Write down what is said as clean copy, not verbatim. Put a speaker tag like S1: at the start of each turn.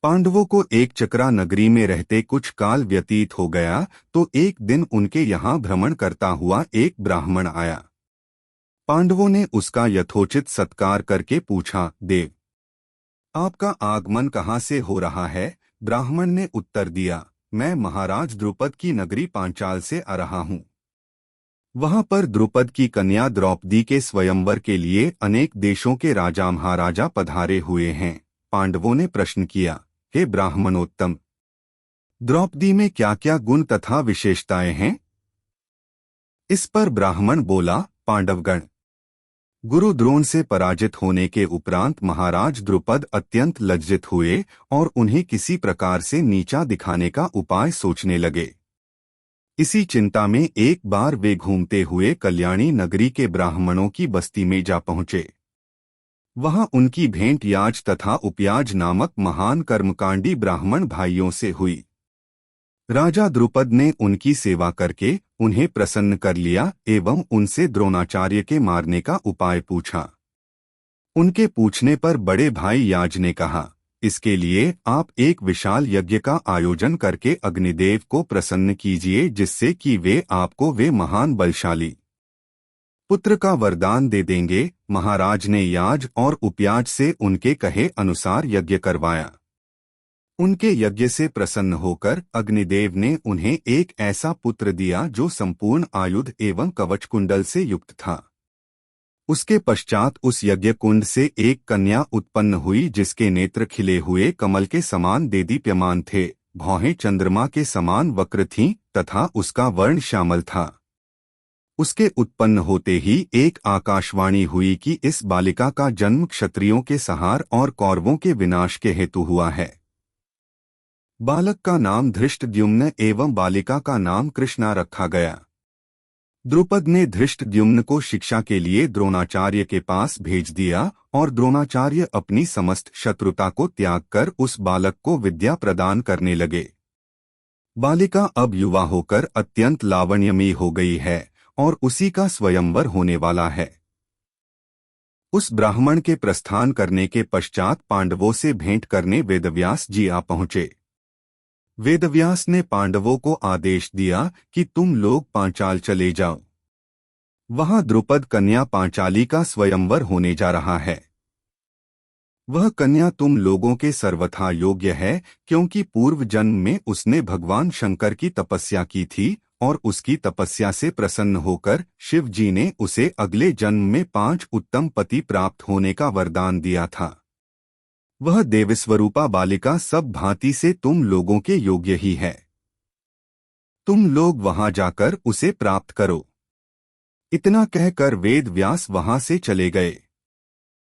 S1: पांडवों को एक चक्रा नगरी में रहते कुछ काल व्यतीत हो गया तो एक दिन उनके यहाँ भ्रमण करता हुआ एक ब्राह्मण आया। पांडवों ने उसका यथोचित सत्कार करके पूछा, देव, आपका आगमन कहाँ से हो रहा है? ब्राह्मण ने उत्तर दिया, मैं महाराज द्रुपद की नगरी पांचाल से आ रहा हूँ। वहां पर द्रुपद की कन्या द्रौपदी के स्वयंवर के लिए अनेक देशों के राजा महाराजा पधारे हुए हैं। पांडवों ने प्रश्न किया, हे ब्राह्मणोत्तम, द्रौपदी में क्या क्या गुण तथा विशेषताएं हैं? इस पर ब्राह्मण बोला, पांडवगण, गुरु द्रोण से पराजित होने के उपरांत महाराज द्रुपद अत्यंत लज्जित हुए और उन्हें किसी प्रकार से नीचा दिखाने का उपाय सोचने लगे। इसी चिंता में एक बार वे घूमते हुए कल्याणी नगरी के ब्राह्मणों की बस्ती में जा पहुंचे। वहां उनकी भेंट याज तथा उपयाज नामक महान कर्मकांडी ब्राह्मण भाइयों से हुई। राजा द्रुपद ने उनकी सेवा करके उन्हें प्रसन्न कर लिया एवं उनसे द्रोणाचार्य के मारने का उपाय पूछा। उनके पूछने पर बड़े भाई याज ने कहा, इसके लिए आप एक विशाल यज्ञ का आयोजन करके अग्निदेव को प्रसन्न कीजिए, जिससे कि वे आपको वे महान बलशाली पुत्र का वरदान दे देंगे। महाराज ने याज और उपयाज से उनके कहे अनुसार यज्ञ करवाया। उनके यज्ञ से प्रसन्न होकर अग्निदेव ने उन्हें एक ऐसा पुत्र दिया जो संपूर्ण आयुध एवं कवच कुंडल से युक्त था। उसके पश्चात उस यज्ञ कुंड से एक कन्या उत्पन्न हुई जिसके नेत्र खिले हुए कमल के समान देदीप्यमान थे, भौहें चंद्रमा के समान वक्र थीं तथा उसका वर्ण श्यामल था। उसके उत्पन्न होते ही एक आकाशवाणी हुई कि इस बालिका का जन्म क्षत्रियों के संहार और कौरवों के विनाश के हेतु हुआ है। बालक का नाम धृष्टद्युम्न एवं बालिका का नाम कृष्णा रखा गया। द्रुपद ने धृष्टद्युम्न को शिक्षा के लिए द्रोणाचार्य के पास भेज दिया और द्रोणाचार्य अपनी समस्त शत्रुता को त्याग कर उस बालक को विद्या प्रदान करने लगे। बालिका अब युवा होकर अत्यंत लावण्यमयी हो गई है और उसी का स्वयंवर होने वाला है। उस ब्राह्मण के प्रस्थान करने के पश्चात पांडवों से भेंट करने वेदव्यास जी आ पहुंचे। वेदव्यास ने पांडवों को आदेश दिया कि तुम लोग पांचाल चले जाओ। वहां द्रुपद कन्या पांचाली का स्वयंवर होने जा रहा है। वह कन्या तुम लोगों के सर्वथा योग्य है, क्योंकि पूर्व जन्म में उसने भगवान शंकर की तपस्या की थी और उसकी तपस्या से प्रसन्न होकर शिव जी ने उसे अगले जन्म में 5 उत्तम पति प्राप्त होने का वरदान दिया था। वह देवस्वरूपा बालिका सब भांति से तुम लोगों के योग्य ही है। तुम लोग वहां जाकर उसे प्राप्त करो। इतना कहकर वेद व्यास वहां से चले गए।